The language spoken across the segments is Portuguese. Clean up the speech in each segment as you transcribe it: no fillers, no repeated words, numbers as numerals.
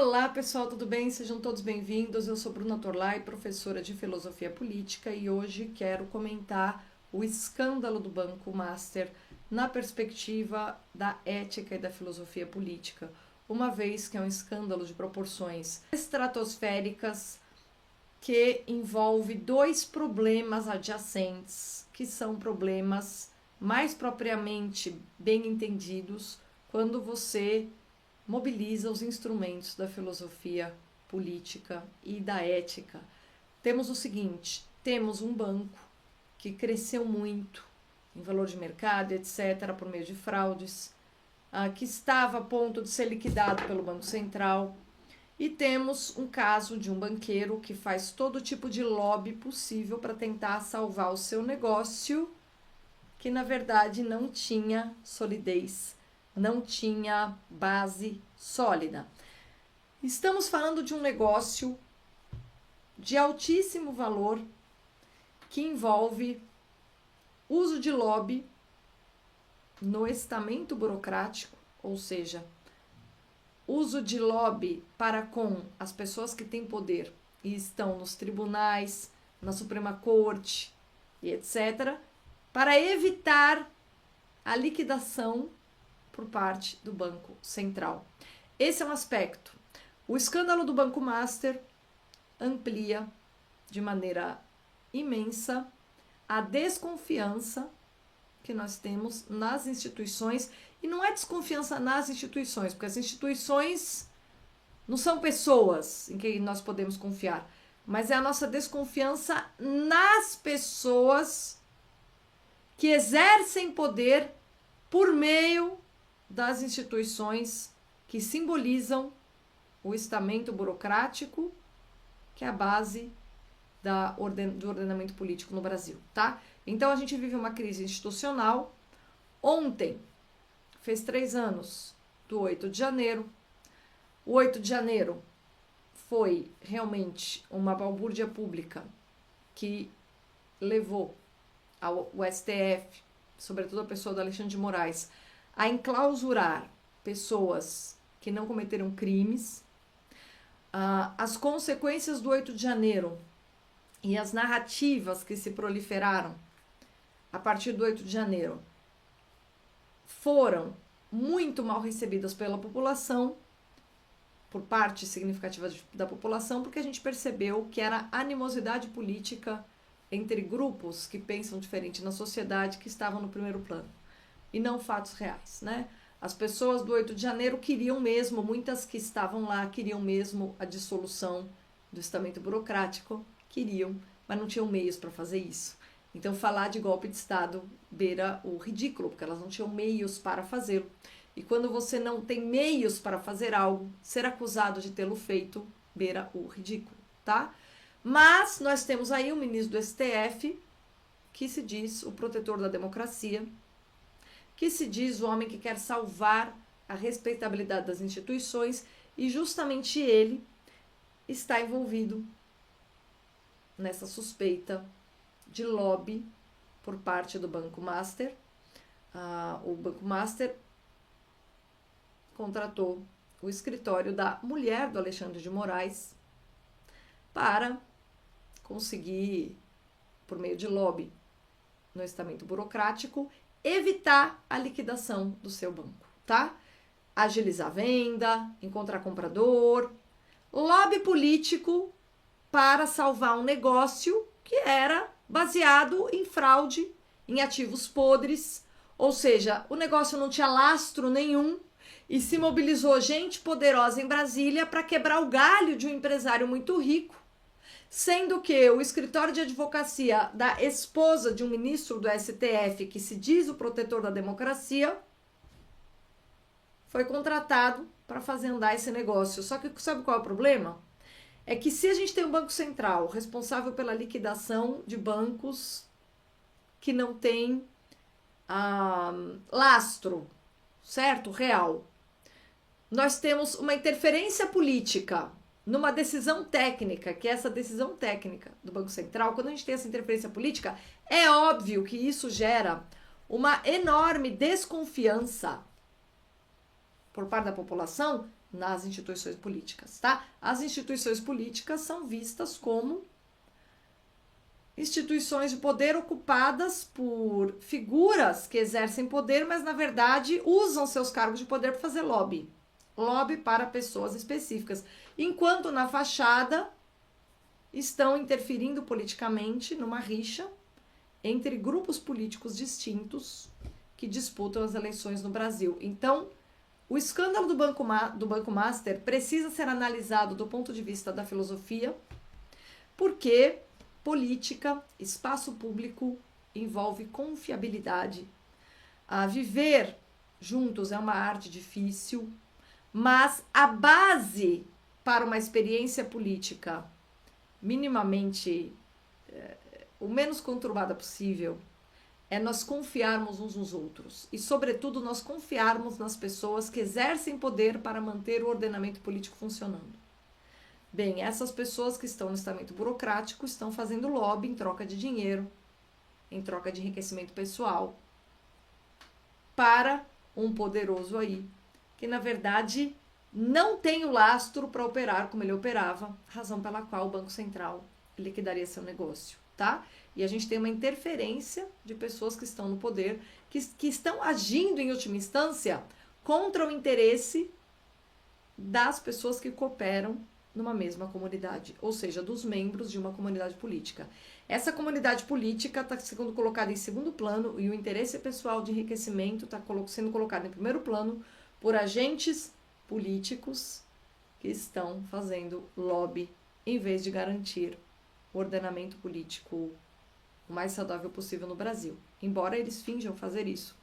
Olá pessoal, tudo bem? Sejam todos bem-vindos. Eu sou Bruna Torlai, professora de Filosofia Política, e hoje quero comentar o escândalo do Banco Master na perspectiva da ética e da filosofia política, uma vez que é um escândalo de proporções estratosféricas que envolve dois problemas adjacentes, que são problemas mais propriamente bem entendidos quando você mobiliza os instrumentos da filosofia política e da ética. Temos o seguinte: temos um banco que cresceu muito em valor de mercado, etc., por meio de fraudes, que estava a ponto de ser liquidado pelo Banco Central, e temos um caso de um banqueiro que faz todo tipo de lobby possível para tentar salvar o seu negócio, que na verdade não tinha solidez, não tinha base sólida. Estamos falando de um negócio de altíssimo valor que envolve uso de lobby no estamento burocrático, ou seja, uso de lobby para com as pessoas que têm poder e estão nos tribunais, na Suprema Corte e etc., para evitar a liquidação por parte do Banco Central. Esse é um aspecto. O escândalo do Banco Master amplia de maneira imensa a desconfiança que nós temos nas instituições, e não é desconfiança nas instituições, porque as instituições não são pessoas em quem nós podemos confiar, mas é a nossa desconfiança nas pessoas que exercem poder por meio das instituições que simbolizam o estamento burocrático, que é a base do ordenamento político no Brasil, tá? Então a gente vive uma crise institucional. Ontem fez 3 anos do 8 de janeiro. O 8 de janeiro foi realmente uma balbúrdia pública que levou o STF, sobretudo a pessoa do Alexandre de Moraes, a enclausurar pessoas que não cometeram crimes. As consequências do 8 de janeiro e as narrativas que se proliferaram a partir do 8 de janeiro foram muito mal recebidas pela população, por parte significativa da população, porque a gente percebeu que era animosidade política entre grupos que pensam diferente na sociedade que estavam no primeiro plano, e não fatos reais, né? As pessoas do 8 de janeiro queriam mesmo, muitas que estavam lá, queriam mesmo a dissolução do estamento burocrático, queriam, mas não tinham meios para fazer isso. Então, falar de golpe de Estado beira o ridículo, porque elas não tinham meios para fazê-lo. E quando você não tem meios para fazer algo, ser acusado de tê-lo feito beira o ridículo, tá? Mas nós temos aí o ministro do STF, que se diz o protetor da democracia, que se diz o homem que quer salvar a respeitabilidade das instituições, e justamente ele está envolvido nessa suspeita de lobby por parte do Banco Master. O Banco Master contratou o escritório da mulher do Alexandre de Moraes para conseguir, por meio de lobby no estamento burocrático, evitar a liquidação do seu banco, tá? Agilizar a venda, encontrar comprador, lobby político para salvar um negócio que era baseado em fraude, em ativos podres, ou seja, o negócio não tinha lastro nenhum, e se mobilizou gente poderosa em Brasília para quebrar o galho de um empresário muito rico, sendo que o escritório de advocacia da esposa de um ministro do STF, que se diz o protetor da democracia, foi contratado para fazer andar esse negócio. Só que sabe qual é o problema? É que se a gente tem um Banco Central responsável pela liquidação de bancos que não tem lastro, certo? Real. Nós temos uma interferência política numa decisão técnica, que é essa decisão técnica do Banco Central. Quando a gente tem essa interferência política, é óbvio que isso gera uma enorme desconfiança por parte da população nas instituições políticas, tá? As instituições políticas são vistas como instituições de poder ocupadas por figuras que exercem poder, mas na verdade usam seus cargos de poder para fazer lobby. Lobby para pessoas específicas. Enquanto na fachada estão interferindo politicamente numa rixa entre grupos políticos distintos que disputam as eleições no Brasil. Então, o escândalo do Banco Master precisa ser analisado do ponto de vista da filosofia, porque política, espaço público, envolve confiabilidade. Viver juntos é uma arte difícil, mas a base para uma experiência política minimamente o menos conturbada possível é nós confiarmos uns nos outros e, sobretudo, nós confiarmos nas pessoas que exercem poder para manter o ordenamento político funcionando. Bem, essas pessoas que estão no estamento burocrático estão fazendo lobby em troca de dinheiro, em troca de enriquecimento pessoal, para um poderoso aí, que na verdade não tem o lastro para operar como ele operava, razão pela qual o Banco Central liquidaria seu negócio, tá? E a gente tem uma interferência de pessoas que estão no poder, que estão agindo em última instância contra o interesse das pessoas que cooperam numa mesma comunidade, ou seja, dos membros de uma comunidade política. Essa comunidade política está sendo colocada em segundo plano e o interesse pessoal de enriquecimento está sendo colocado em primeiro plano por agentes políticos que estão fazendo lobby em vez de garantir o ordenamento político o mais saudável possível no Brasil. Embora eles finjam fazer isso,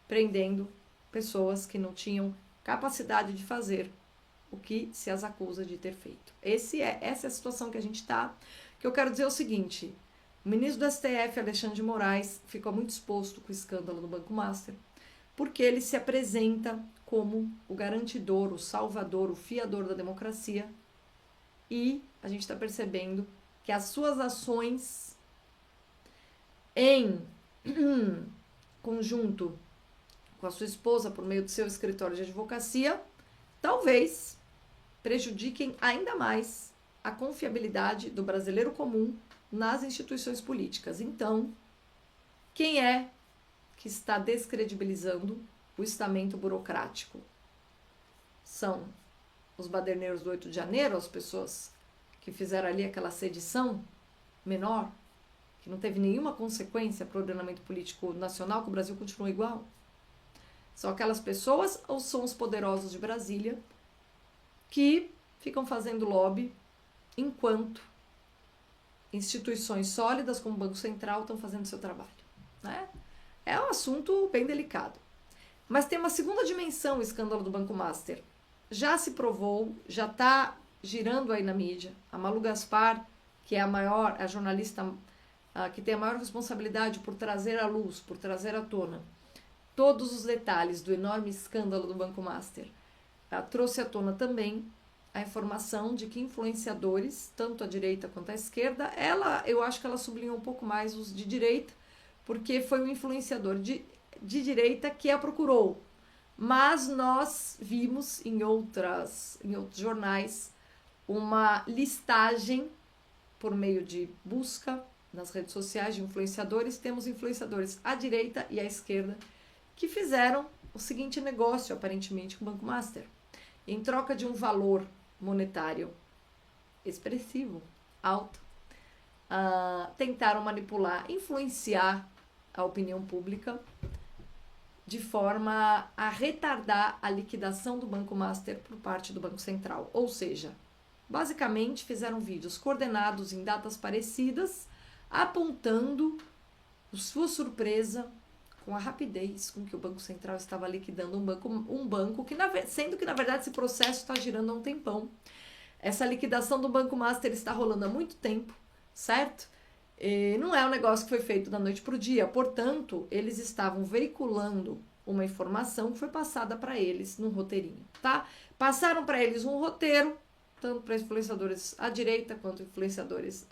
prendendo pessoas que não tinham capacidade de fazer o que se as acusa de ter feito. Essa é a situação que a gente está. Que eu quero dizer o seguinte: o ministro do STF, Alexandre de Moraes, ficou muito exposto com o escândalo do Banco Master, porque ele se apresenta como o garantidor, o salvador, o fiador da democracia, e a gente está percebendo que as suas ações em conjunto com a sua esposa por meio do seu escritório de advocacia, talvez prejudiquem ainda mais a confiabilidade do brasileiro comum nas instituições políticas. Então, quem é que está descredibilizando o estamento burocrático? São os baderneiros do 8 de janeiro, as pessoas que fizeram ali aquela sedição menor, que não teve nenhuma consequência para o ordenamento político nacional, que o Brasil continua igual? São aquelas pessoas ou são os poderosos de Brasília que ficam fazendo lobby enquanto instituições sólidas como o Banco Central estão fazendo seu trabalho, né? É um assunto bem delicado. Mas tem uma segunda dimensão o escândalo do Banco Master. Já se provou, já está girando aí na mídia. A Malu Gaspar, que é a jornalista que tem a maior responsabilidade por trazer à luz, por trazer à tona todos os detalhes do enorme escândalo do Banco Master, trouxe à tona também a informação de que influenciadores, tanto à direita quanto à esquerda, eu acho que ela sublinhou um pouco mais os de direita, porque foi um influenciador de direita que a procurou. Mas nós vimos em outros jornais uma listagem por meio de busca nas redes sociais de influenciadores. Temos influenciadores à direita e à esquerda que fizeram o seguinte negócio, aparentemente, com o Banco Master. Em troca de um valor monetário expressivo, alto, tentaram manipular, influenciar a opinião pública de forma a retardar a liquidação do Banco Master por parte do Banco Central. Ou seja, basicamente fizeram vídeos coordenados em datas parecidas, apontando sua surpresa com a rapidez com que o Banco Central estava liquidando um banco que, sendo que, na verdade, esse processo está girando há um tempão. Essa liquidação do Banco Master está rolando há muito tempo, certo? E não é um negócio que foi feito da noite para o dia. Portanto, eles estavam veiculando uma informação que foi passada para eles num roteirinho, tá? Passaram para eles um roteiro, tanto para influenciadores à direita quanto influenciadores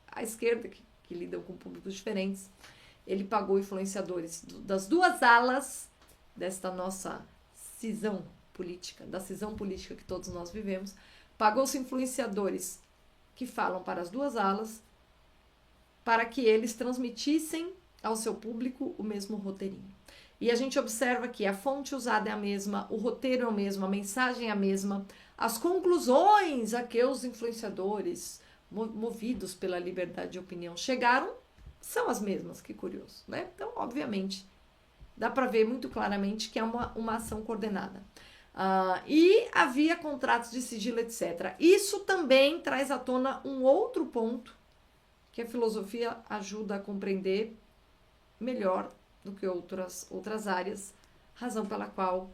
à esquerda, que lidam com públicos diferentes. Ele pagou influenciadores das duas alas desta nossa cisão política, da cisão política que todos nós vivemos, pagou-se influenciadores que falam para as duas alas, para que eles transmitissem ao seu público o mesmo roteirinho. E a gente observa que a fonte usada é a mesma, o roteiro é o mesmo, a mensagem é a mesma, as conclusões a que os influenciadores, movidos pela liberdade de opinião, chegaram, são as mesmas, que curioso, né? Então, obviamente, dá para ver muito claramente que é uma ação coordenada. E havia contratos de sigilo, etc. Isso também traz à tona um outro ponto que a filosofia ajuda a compreender melhor do que outras áreas, razão pela qual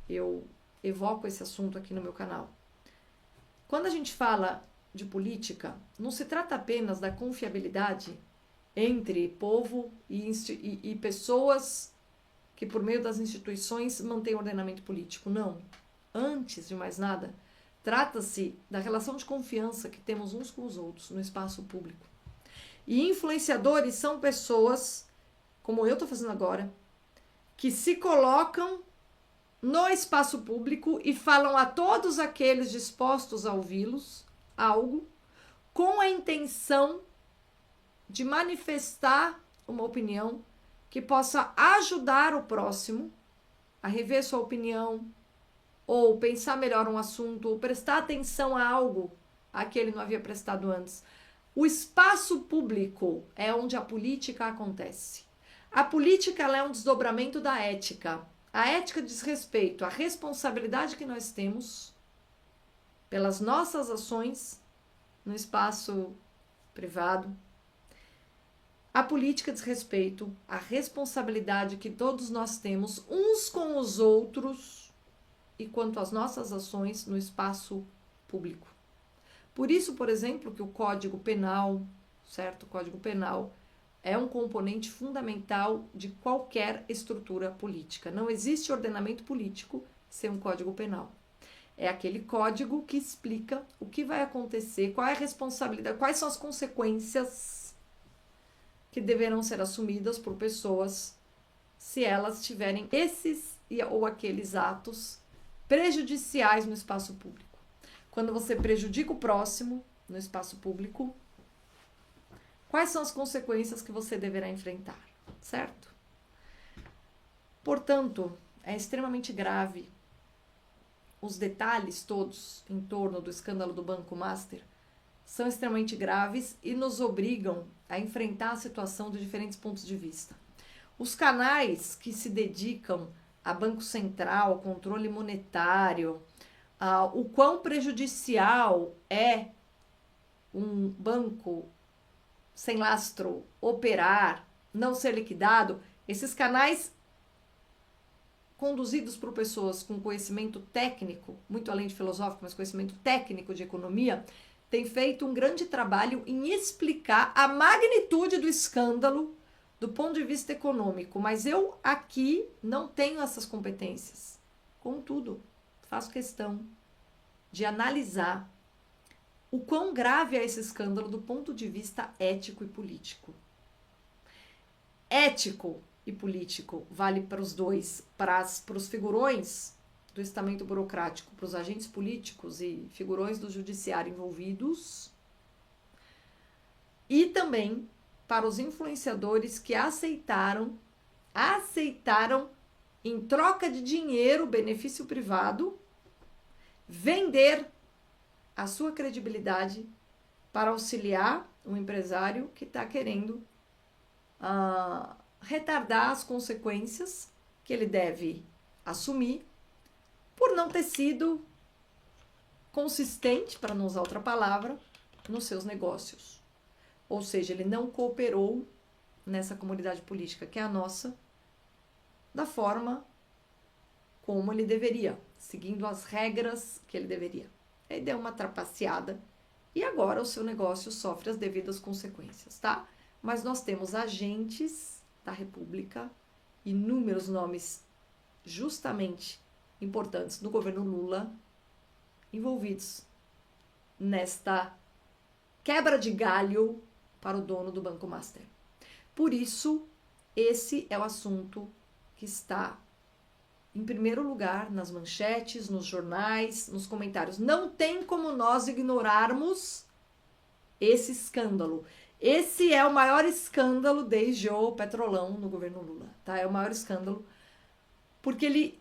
eu evoco esse assunto aqui no meu canal. Quando a gente fala de política, não se trata apenas da confiabilidade entre povo e pessoas que, por meio das instituições, mantêm o ordenamento político. Não. Antes de mais nada, trata-se da relação de confiança que temos uns com os outros no espaço público. E influenciadores são pessoas, como eu estou fazendo agora, que se colocam no espaço público e falam a todos aqueles dispostos a ouvi-los algo com a intenção de manifestar uma opinião que possa ajudar o próximo a rever sua opinião, ou pensar melhor um assunto, ou prestar atenção a algo a que ele não havia prestado antes. O espaço público é onde a política acontece. A política ela é um desdobramento da ética. A ética diz respeito à responsabilidade que nós temos pelas nossas ações no espaço privado. A política diz respeito à responsabilidade que todos nós temos uns com os outros e quanto às nossas ações no espaço público. Por isso, por exemplo, que o Código Penal, certo? O Código Penal é um componente fundamental de qualquer estrutura política. Não existe ordenamento político sem um Código Penal. É aquele código que explica o que vai acontecer, qual é a responsabilidade, quais são as consequências que deverão ser assumidas por pessoas se elas tiverem esses ou aqueles atos prejudiciais no espaço público. Quando você prejudica o próximo no espaço público, quais são as consequências que você deverá enfrentar, certo? Portanto, é extremamente grave. Os detalhes todos em torno do escândalo do Banco Master são extremamente graves e nos obrigam a enfrentar a situação de diferentes pontos de vista. Os canais que se dedicam a Banco Central, controle monetário, o quão prejudicial é um banco sem lastro operar, não ser liquidado, esses canais conduzidos por pessoas com conhecimento técnico, muito além de filosófico, mas conhecimento técnico de economia, têm feito um grande trabalho em explicar a magnitude do escândalo do ponto de vista econômico, mas eu aqui não tenho essas competências. Contudo, faço questão de analisar o quão grave é esse escândalo do ponto de vista ético e político. Ético e político vale para os dois, para os figurões do estamento burocrático, para os agentes políticos e figurões do judiciário envolvidos, e também para os influenciadores que aceitaram em troca de dinheiro, benefício privado, vender a sua credibilidade para auxiliar um empresário que está querendo retardar as consequências que ele deve assumir por não ter sido consistente, para não usar outra palavra, nos seus negócios. Ou seja, ele não cooperou nessa comunidade política, que é a nossa, da forma como ele deveria, seguindo as regras que ele deveria. Ele deu uma trapaceada e agora o seu negócio sofre as devidas consequências, tá? Mas nós temos agentes da República, inúmeros nomes justamente importantes no governo Lula, envolvidos nesta quebra de galho para o dono do Banco Master. Por isso, esse é o assunto que está em primeiro lugar nas manchetes, nos jornais, nos comentários. Não tem como nós ignorarmos esse escândalo. Esse é o maior escândalo desde o Petrolão no governo Lula, tá? É o maior escândalo porque ele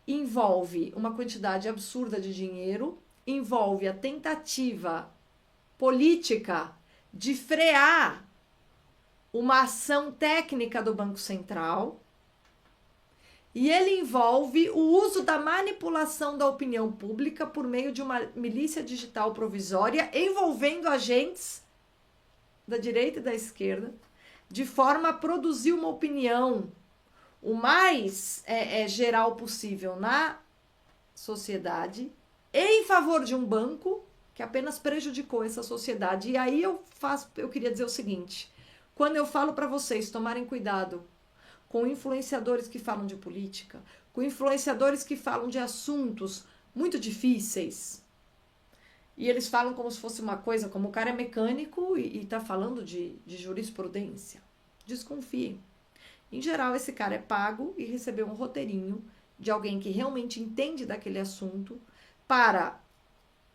envolve uma quantidade absurda de dinheiro, envolve a tentativa política de frear uma ação técnica do Banco Central, e ele envolve o uso da manipulação da opinião pública por meio de uma milícia digital provisória envolvendo agentes da direita e da esquerda, de forma a produzir uma opinião o mais geral possível na sociedade em favor de um banco que apenas prejudicou essa sociedade. E aí eu queria dizer o seguinte: quando eu falo para vocês tomarem cuidado com influenciadores que falam de política, com influenciadores que falam de assuntos muito difíceis, e eles falam como se fosse uma coisa, como o cara é mecânico e está falando de jurisprudência, desconfiem. Em geral, esse cara é pago e recebeu um roteirinho de alguém que realmente entende daquele assunto para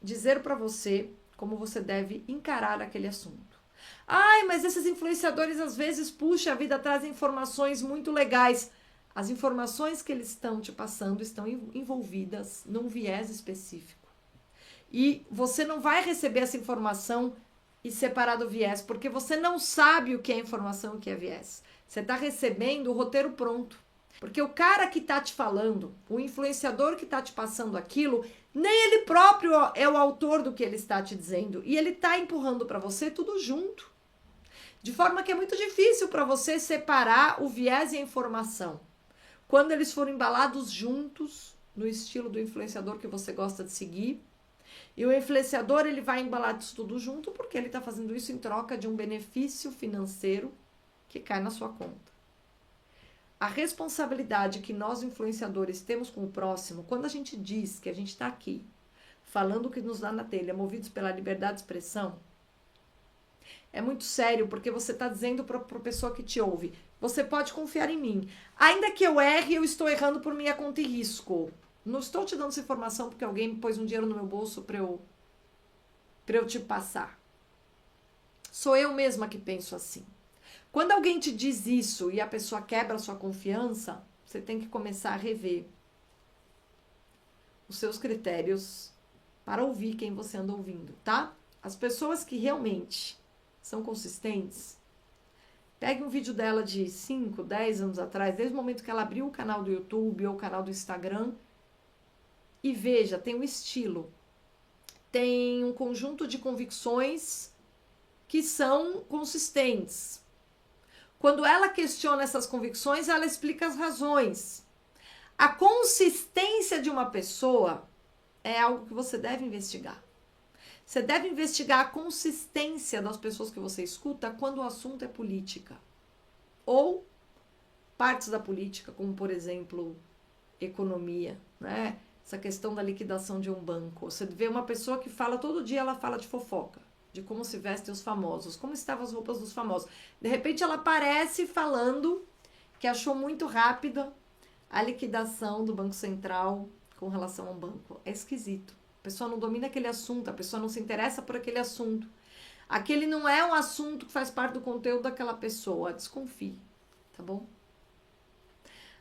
dizer para você como você deve encarar aquele assunto. Ai, mas esses influenciadores às vezes, puxa, a vida traz informações muito legais. As informações que eles estão te passando estão envolvidas num viés específico. E você não vai receber essa informação e separar do viés, porque você não sabe o que é informação e o que é viés. Você está recebendo o roteiro pronto. Porque o cara que está te falando, o influenciador que está te passando aquilo, nem ele próprio é o autor do que ele está te dizendo. E ele está empurrando para você tudo junto. De forma que é muito difícil para você separar o viés e a informação. Quando eles foram embalados juntos, no estilo do influenciador que você gosta de seguir, e o influenciador ele vai embalar isso tudo junto porque ele está fazendo isso em troca de um benefício financeiro que cai na sua conta. A responsabilidade que nós influenciadores temos com o próximo, quando a gente diz que a gente está aqui falando o que nos dá na telha, movidos pela liberdade de expressão, é muito sério, porque você está dizendo para a pessoa que te ouve: você pode confiar em mim. Ainda que eu erre, eu estou errando por minha conta e risco. Não estou te dando essa informação porque alguém pôs um dinheiro no meu bolso para eu te passar. Sou eu mesma que penso assim. Quando alguém te diz isso e a pessoa quebra a sua confiança, você tem que começar a rever os seus critérios para ouvir quem você anda ouvindo, tá? As pessoas que realmente são consistentes, pegue um vídeo dela de 5, 10 anos atrás, desde o momento que ela abriu o canal do YouTube ou o canal do Instagram, e veja, tem um estilo, tem um conjunto de convicções que são consistentes. Quando ela questiona essas convicções, ela explica as razões. A consistência de uma pessoa é algo que você deve investigar. Você deve investigar a consistência das pessoas que você escuta quando o assunto é política. Ou partes da política, como, por exemplo, economia, né? Essa questão da liquidação de um banco. Você vê uma pessoa que fala, todo dia ela fala de fofoca, de como se vestem os famosos, como estavam as roupas dos famosos. De repente ela aparece falando que achou muito rápida a liquidação do Banco Central com relação ao banco. É esquisito. A pessoa não domina aquele assunto, a pessoa não se interessa por aquele assunto. Aquele não é um assunto que faz parte do conteúdo daquela pessoa. Desconfie, tá bom?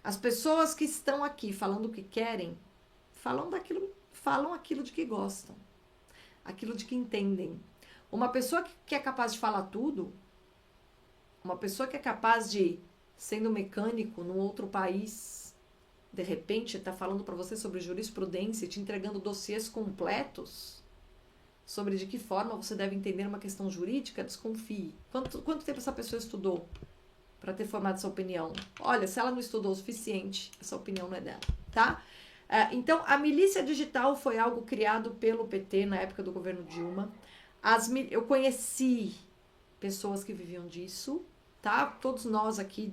As pessoas que estão aqui falando o que querem, falam aquilo de que gostam, aquilo de que entendem. Uma pessoa que é capaz de falar tudo, uma pessoa que é capaz de, sendo mecânico num outro país, de repente está falando para você sobre jurisprudência, te entregando dossiês completos sobre de que forma você deve entender uma questão jurídica, desconfie. Quanto tempo essa pessoa estudou para ter formado essa opinião? Olha, se ela não estudou o suficiente, essa opinião não é dela, tá? Então, a milícia digital foi algo criado pelo PT na época do governo Dilma. Eu conheci pessoas que viviam disso, tá? Todos nós aqui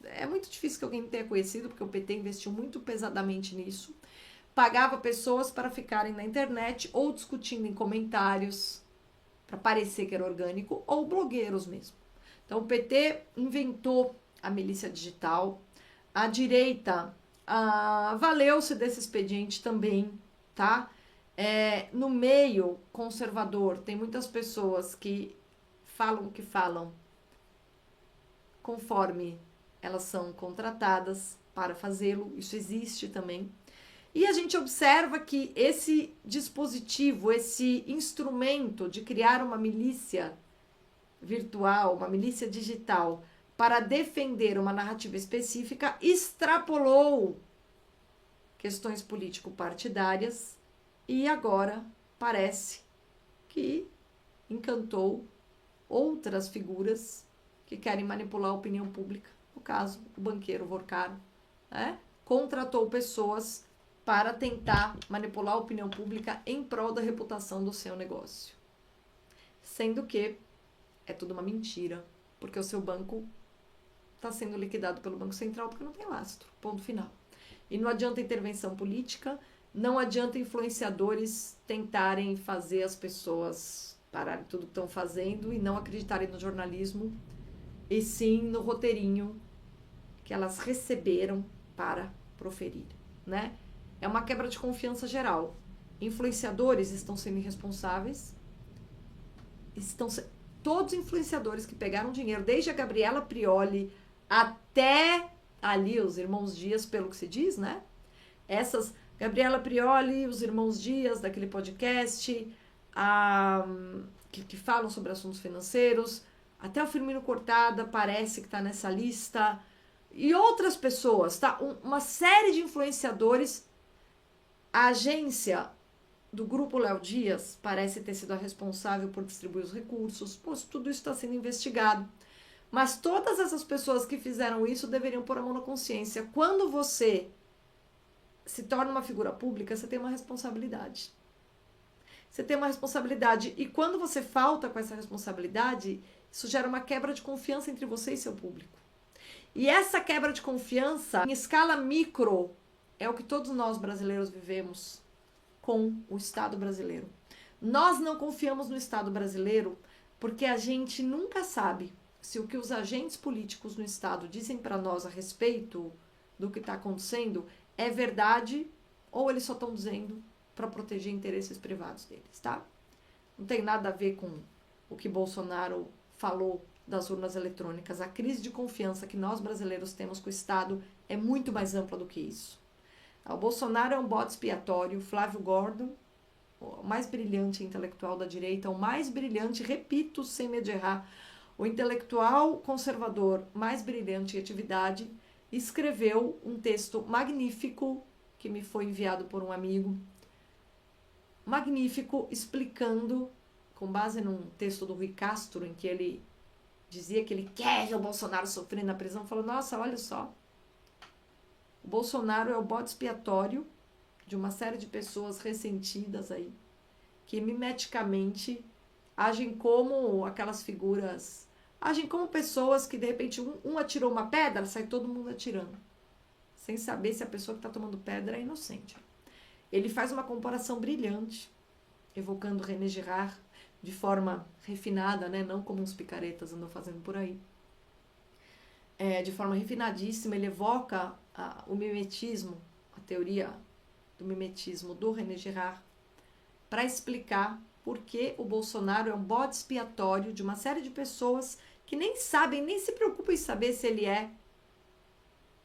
é muito difícil que alguém tenha conhecido, porque o PT investiu muito pesadamente nisso. Pagava pessoas para ficarem na internet ou discutindo em comentários para parecer que era orgânico, ou blogueiros mesmo. Então o PT inventou a milícia digital, a direita valeu-se desse expediente também, tá? No meio conservador, tem muitas pessoas que falam o que falam conforme elas são contratadas para fazê-lo, isso existe também. E a gente observa que esse dispositivo, esse instrumento de criar uma milícia virtual, uma milícia digital, para defender uma narrativa específica, extrapolou questões político-partidárias e agora parece que encantou outras figuras que querem manipular a opinião pública. No caso, o banqueiro Vorcaro, né? Contratou pessoas para tentar manipular a opinião pública em prol da reputação do seu negócio. Sendo que é tudo uma mentira, porque o seu banco está sendo liquidado pelo Banco Central porque não tem lastro, ponto final. E não adianta intervenção política, não adianta influenciadores tentarem fazer as pessoas pararem tudo que estão fazendo e não acreditarem no jornalismo, e sim no roteirinho que elas receberam para proferir, né? É uma quebra de confiança geral. Influenciadores estão sendo irresponsáveis, todos os influenciadores que pegaram dinheiro, desde a Gabriela Prioli até ali os irmãos Dias, pelo que se diz, né? Essas, Gabriela Prioli, os irmãos Dias, daquele podcast, que falam sobre assuntos financeiros, até o Firmino Cortada parece que está nessa lista, e outras pessoas, tá? Uma série de influenciadores. A agência do Grupo Léo Dias parece ter sido a responsável por distribuir os recursos, pois tudo isso está sendo investigado. Mas todas essas pessoas que fizeram isso deveriam pôr a mão na consciência. Quando você se torna uma figura pública, você tem uma responsabilidade. Você tem uma responsabilidade. E quando você falta com essa responsabilidade, isso gera uma quebra de confiança entre você e seu público. E essa quebra de confiança, em escala micro, é o que todos nós brasileiros vivemos com o Estado brasileiro. Nós não confiamos no Estado brasileiro porque a gente nunca sabe se o que os agentes políticos no Estado dizem para nós a respeito do que está acontecendo é verdade ou eles só estão dizendo para proteger interesses privados deles, tá? Não tem nada a ver com o que Bolsonaro falou das urnas eletrônicas. A crise de confiança que nós brasileiros temos com o Estado é muito mais ampla do que isso. O Bolsonaro é um bode expiatório, Flávio Gordon, o mais brilhante intelectual da direita, o mais brilhante, repito, sem medo de errar, o intelectual conservador mais brilhante em atividade, escreveu um texto magnífico, que me foi enviado por um amigo, magnífico, explicando, com base num texto do Rui Castro, em que ele dizia que ele quer o Bolsonaro sofrer na prisão, falou, nossa, olha só, o Bolsonaro é o bode expiatório de uma série de pessoas ressentidas aí, que mimeticamente agem como aquelas figuras, agem como pessoas que de repente um atirou uma pedra, sai todo mundo atirando, sem saber se a pessoa que está tomando pedra é inocente. Ele faz uma comparação brilhante, evocando René Girard de forma refinada, né? Não como uns picaretas andam fazendo por aí. De forma refinadíssima, ele evoca o mimetismo, a teoria do mimetismo do René Girard, para explicar por que o Bolsonaro é um bode expiatório de uma série de pessoas que nem sabem, nem se preocupam em saber se ele é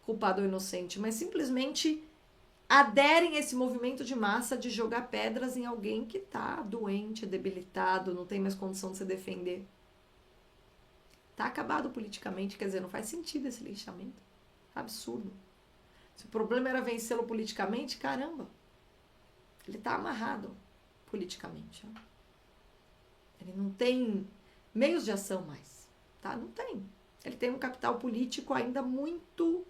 culpado ou inocente, mas simplesmente aderem a esse movimento de massa de jogar pedras em alguém que está doente, debilitado, não tem mais condição de se defender. Está acabado politicamente, quer dizer, não faz sentido esse linchamento. Absurdo. Se o problema era vencê-lo politicamente, caramba, ele está amarrado politicamente. Né? Ele não tem meios de ação mais, tá? Não tem. Ele tem um capital político ainda muito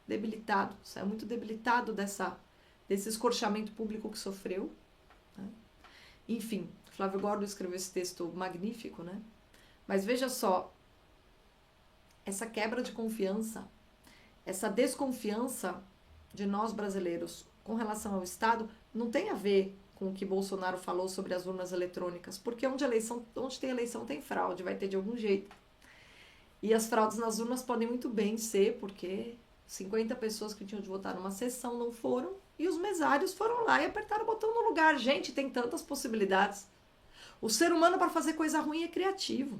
debilitado, saiu muito debilitado desse escorchamento público que sofreu. Né? Enfim, Flávio Gordon escreveu esse texto magnífico, né? Mas veja só, essa quebra de confiança, essa desconfiança de nós brasileiros com relação ao Estado não tem a ver com o que Bolsonaro falou sobre as urnas eletrônicas, porque onde tem eleição tem fraude, vai ter de algum jeito. E as fraudes nas urnas podem muito bem ser porque 50 pessoas que tinham de votar numa sessão não foram, e os mesários foram lá e apertaram o botão no lugar. Gente, tem tantas possibilidades. O ser humano, para fazer coisa ruim, é criativo.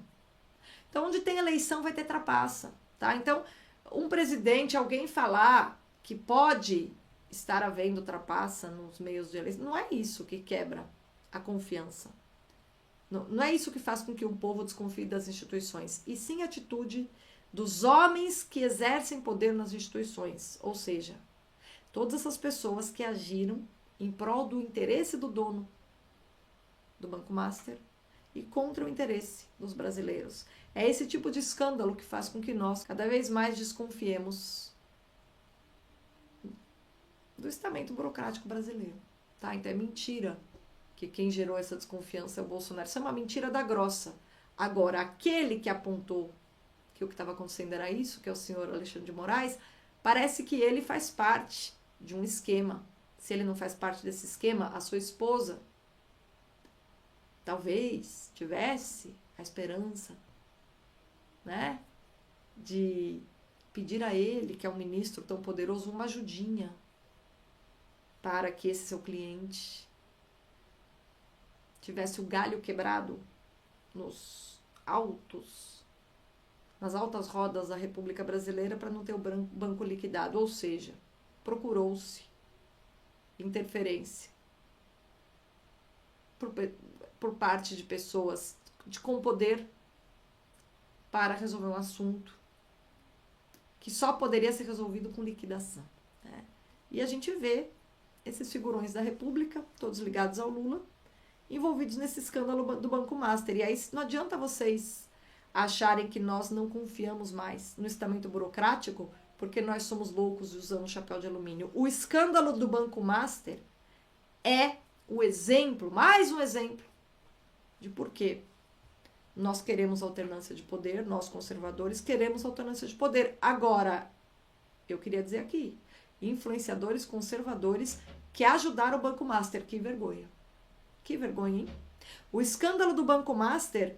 Então, onde tem eleição, vai ter trapaça, tá? Então, um presidente, alguém falar que pode estar havendo trapaça nos meios de eleição, não é isso que quebra a confiança. Não é isso que faz com que um povo desconfie das instituições, e sim a atitude dos homens que exercem poder nas instituições, ou seja, todas essas pessoas que agiram em prol do interesse do dono do Banco Master e contra o interesse dos brasileiros. É esse tipo de escândalo que faz com que nós cada vez mais desconfiemos do estamento burocrático brasileiro, tá? Então é mentira que quem gerou essa desconfiança é o Bolsonaro. Isso é uma mentira da grossa. Agora, aquele que apontou que o que estava acontecendo era isso, que é o senhor Alexandre de Moraes, parece que ele faz parte de um esquema. Se ele não faz parte desse esquema, a sua esposa talvez tivesse a esperança, né, de pedir a ele, que é um ministro tão poderoso, uma ajudinha para que esse seu cliente tivesse o galho quebrado nas altas rodas da República Brasileira para não ter o banco liquidado. Ou seja, procurou-se interferência por parte de pessoas com poder para resolver um assunto que só poderia ser resolvido com liquidação, né? E a gente vê esses figurões da República, todos ligados ao Lula, envolvidos nesse escândalo do Banco Master. E aí não adianta vocês acharem que nós não confiamos mais no estamento burocrático porque nós somos loucos e usamos chapéu de alumínio. O escândalo do Banco Master é o exemplo, mais um exemplo, de por que nós queremos alternância de poder, nós conservadores queremos alternância de poder. Agora, eu queria dizer aqui, influenciadores conservadores que ajudaram o Banco Master, que vergonha. Que vergonha, hein? O escândalo do Banco Master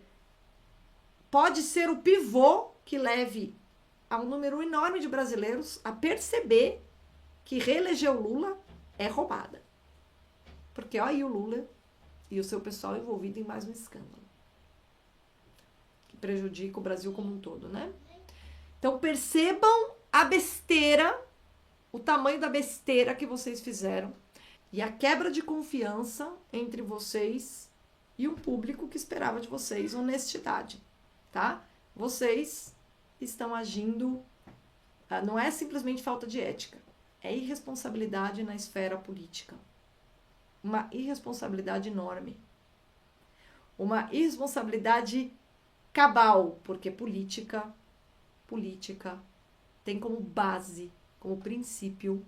pode ser o pivô que leve a um número enorme de brasileiros a perceber que reeleger o Lula é roubada. Porque olha aí o Lula e o seu pessoal envolvido em mais um escândalo que prejudica o Brasil como um todo, né? Então percebam a besteira, o tamanho da besteira que vocês fizeram e a quebra de confiança entre vocês e um público que esperava de vocês honestidade, tá? Vocês estão agindo, não é simplesmente falta de ética, é irresponsabilidade na esfera política. Uma irresponsabilidade enorme. Uma irresponsabilidade cabal, porque política tem como base, como princípio,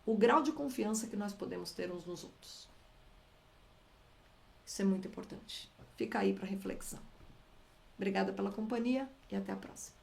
o grau de confiança que nós podemos ter uns nos outros. Isso é muito importante. Fica aí para reflexão. Obrigada pela companhia e até a próxima.